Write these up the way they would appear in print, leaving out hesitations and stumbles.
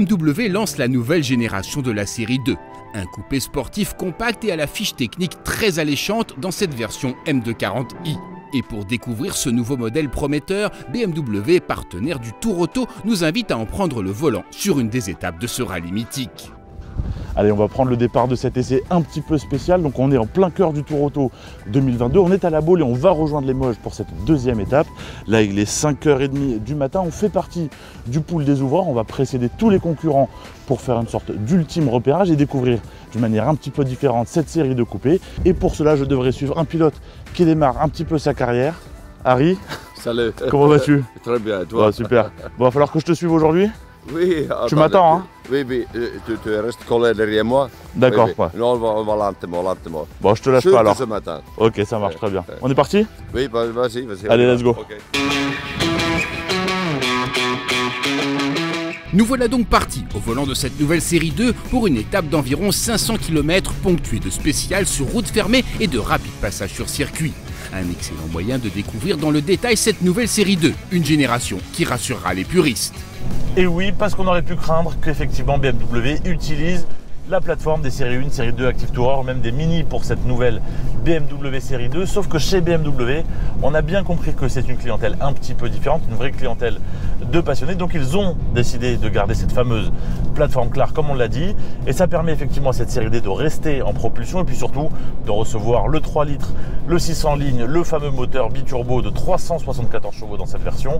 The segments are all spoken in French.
BMW lance la nouvelle génération de la série 2, un coupé sportif compact et à la fiche technique très alléchante dans cette version M240i. Et pour découvrir ce nouveau modèle prometteur, BMW, partenaire du Tour Auto, nous invite à en prendre le volant sur une des étapes de ce rallye mythique. Allez, on va prendre le départ de cet essai un petit peu spécial. Donc on est en plein cœur du Tour Auto 2022. On est à La Baule et on va rejoindre Limoges pour cette deuxième étape. Là, il est 5h30 du matin. On fait partie du pool des ouvreurs. On va précéder tous les concurrents pour faire une sorte d'ultime repérage et découvrir d'une manière un petit peu différente cette série de coupés. Et pour cela, je devrais suivre un pilote qui démarre un petit peu sa carrière. Harry. Salut. Comment vas-tu? Très bien, toi? Ouais, super. Bon, il va falloir que je te suive aujourd'hui. Oui. Tu m'attends, hein? Oui, tu restes collé derrière moi. D'accord. Oui. Ouais. Non, on va lentement. Bon, je te lâche pas alors. Ce matin. Ok, ça marche très bien. On est parti? Oui, vas-y. Allez, let's go. Okay. Nous voilà donc partis au volant de cette nouvelle série 2 pour une étape d'environ 500 km ponctuée de spéciales sur route fermée et de rapides passages sur circuit. Un excellent moyen de découvrir dans le détail cette nouvelle série 2, une génération qui rassurera les puristes. Et oui, parce qu'on aurait pu craindre qu'effectivement BMW utilise la plateforme des séries 1, série 2 Active Tourer ou même des Mini pour cette nouvelle BMW série 2. Sauf que chez BMW, on a bien compris que c'est une clientèle un petit peu différente, une vraie clientèle de passionnés. Donc ils ont décidé de garder cette fameuse plateforme Clark comme on l'a dit. Et ça permet effectivement à cette série D de rester en propulsion et puis surtout de recevoir le 3 litres, le 600 lignes, le fameux moteur biturbo de 374 chevaux dans cette version.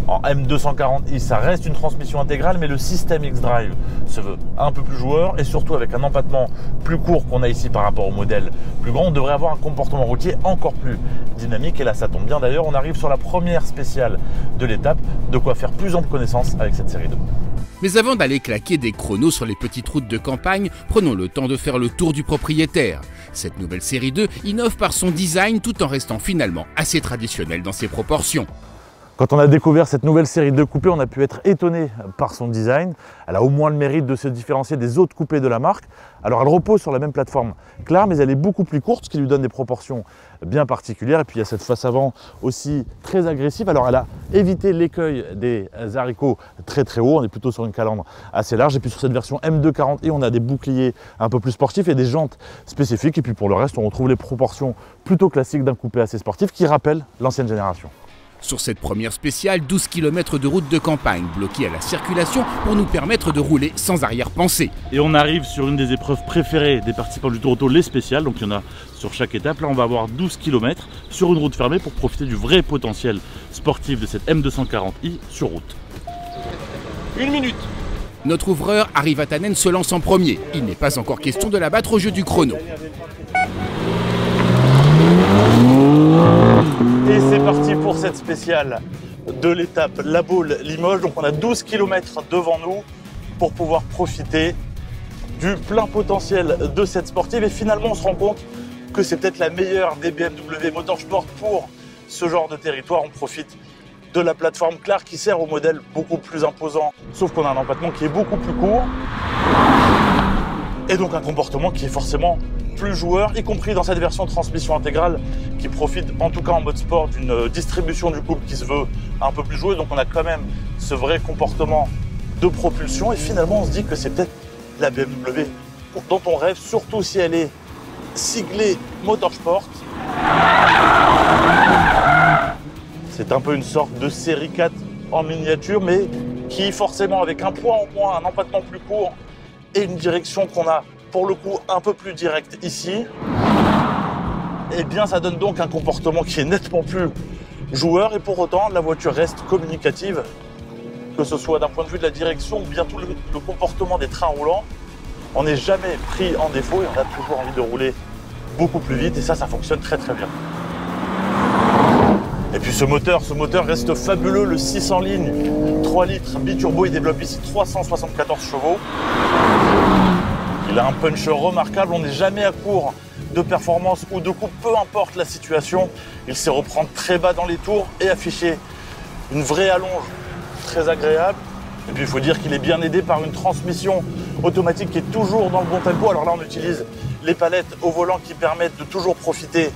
En M240i, ça reste une transmission intégrale, mais le système X-Drive se veut un peu plus joueur et surtout avec un empattement plus court qu'on a ici par rapport au modèle plus grand, on devrait avoir un comportement routier encore plus dynamique. Et là, ça tombe bien d'ailleurs, on arrive sur la première spéciale de l'étape, de quoi faire plus ample connaissance avec cette série 2. Mais avant d'aller claquer des chronos sur les petites routes de campagne, prenons le temps de faire le tour du propriétaire. Cette nouvelle série 2 innove par son design tout en restant finalement assez traditionnelle dans ses proportions. Quand on a découvert cette nouvelle série de coupés, on a pu être étonné par son design. Elle a au moins le mérite de se différencier des autres coupés de la marque. Alors elle repose sur la même plateforme Clark, mais elle est beaucoup plus courte, ce qui lui donne des proportions bien particulières. Et puis il y a cette face avant aussi très agressive. Alors elle a évité l'écueil des haricots très haut. On est plutôt sur une calandre assez large. Et puis sur cette version M240i, on a des boucliers un peu plus sportifs et des jantes spécifiques. Et puis pour le reste, on retrouve les proportions plutôt classiques d'un coupé assez sportif qui rappelle l'ancienne génération. Sur cette première spéciale, 12 km de route de campagne bloquée à la circulation pour nous permettre de rouler sans arrière-pensée. Et on arrive sur une des épreuves préférées des participants du Tour Auto, les spéciales. Donc il y en a sur chaque étape. Là, on va avoir 12 km sur une route fermée pour profiter du vrai potentiel sportif de cette M240i sur route. 1 minute. Notre ouvreur, Harry Vatanen, se lance en premier. Il n'est pas encore question de la battre au jeu du chrono. Et c'est parti pour cette spéciale de l'étape La Baule-Limoges. Donc on a 12 km devant nous pour pouvoir profiter du plein potentiel de cette sportive. Et finalement, on se rend compte que c'est peut-être la meilleure des BMW Motorsport pour ce genre de territoire. On profite de la plateforme Clark qui sert au modèle beaucoup plus imposant, sauf qu'on a un empattement qui est beaucoup plus court. Et donc un comportement qui est forcément plus joueur, y compris dans cette version transmission intégrale qui profite en tout cas en mode sport d'une distribution du couple qui se veut un peu plus joueuse. Donc on a quand même ce vrai comportement de propulsion et finalement on se dit que c'est peut-être la BMW dont on rêve, surtout si elle est siglée Motorsport. C'est un peu une sorte de série 4 en miniature, mais qui forcément avec un poids en moins, un empattement plus court et une direction qu'on a pour le coup un peu plus directe ici, et bien ça donne donc un comportement qui est nettement plus joueur et pour autant la voiture reste communicative, que ce soit d'un point de vue de la direction ou bien tout le comportement des trains roulants. On n'est jamais pris en défaut et on a toujours envie de rouler beaucoup plus vite et ça fonctionne très bien. Et puis ce moteur reste fabuleux, le 600 lignes, 3 litres biturbo, il développe ici 374 chevaux. Il a un punch remarquable, on n'est jamais à court de performance ou de coupe, peu importe la situation. Il sait reprendre très bas dans les tours et afficher une vraie allonge très agréable. Et puis il faut dire qu'il est bien aidé par une transmission automatique qui est toujours dans le bon tempo. Alors là on utilise les palettes au volant qui permettent de toujours profiter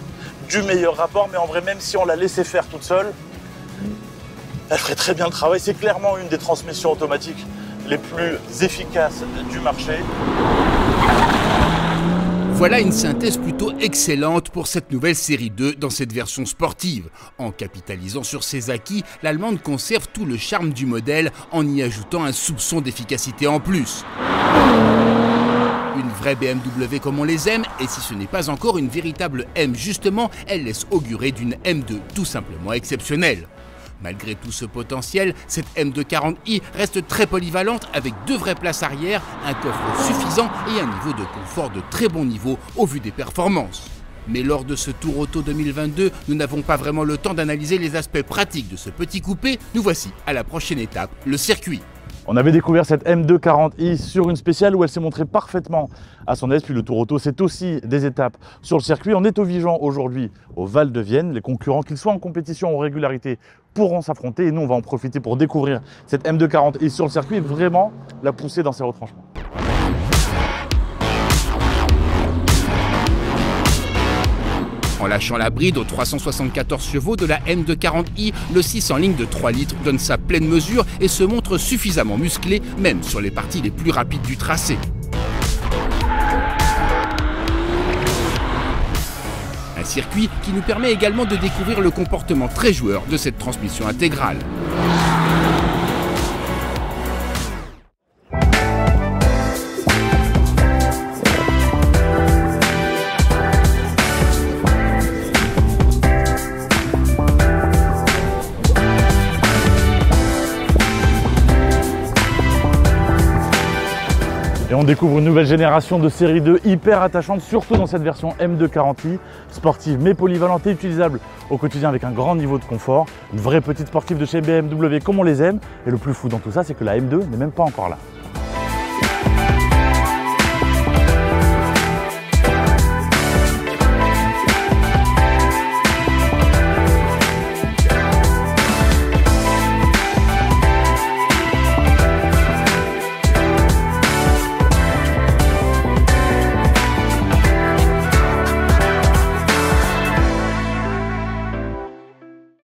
du meilleur rapport, mais en vrai même si on la laissait faire toute seule, elle ferait très bien le travail. C'est clairement une des transmissions automatiques les plus efficaces du marché. Voilà une synthèse plutôt excellente pour cette nouvelle série 2 dans cette version sportive. En capitalisant sur ses acquis, l'Allemande conserve tout le charme du modèle en y ajoutant un soupçon d'efficacité en plus. Une vraie BMW comme on les aime, et si ce n'est pas encore une véritable M justement, elle laisse augurer d'une M2 tout simplement exceptionnelle. Malgré tout ce potentiel, cette M240i reste très polyvalente avec 2 vraies places arrière, un coffre suffisant et un niveau de confort de très bon niveau au vu des performances. Mais lors de ce Tour Auto 2022, nous n'avons pas vraiment le temps d'analyser les aspects pratiques de ce petit coupé. Nous voici à la prochaine étape, le circuit. On avait découvert cette M240i sur une spéciale où elle s'est montrée parfaitement à son aise. Puis le Tour Auto, c'est aussi des étapes sur le circuit. On est au Vigeant aujourd'hui au Val de Vienne. Les concurrents, qu'ils soient en compétition ou en régularité, pourront s'affronter. Et nous, on va en profiter pour découvrir cette M240i sur le circuit et vraiment la pousser dans ses retranchements. En lâchant la bride aux 374 chevaux de la M240i, le 6 en ligne de 3 litres donne sa pleine mesure et se montre suffisamment musclé, même sur les parties les plus rapides du tracé. Un circuit qui nous permet également de découvrir le comportement très joueur de cette transmission intégrale. Et on découvre une nouvelle génération de série 2 hyper attachante, surtout dans cette version M240i, sportive mais polyvalente et utilisable au quotidien avec un grand niveau de confort. Une vraie petite sportive de chez BMW comme on les aime. Et le plus fou dans tout ça, c'est que la M2 n'est même pas encore là.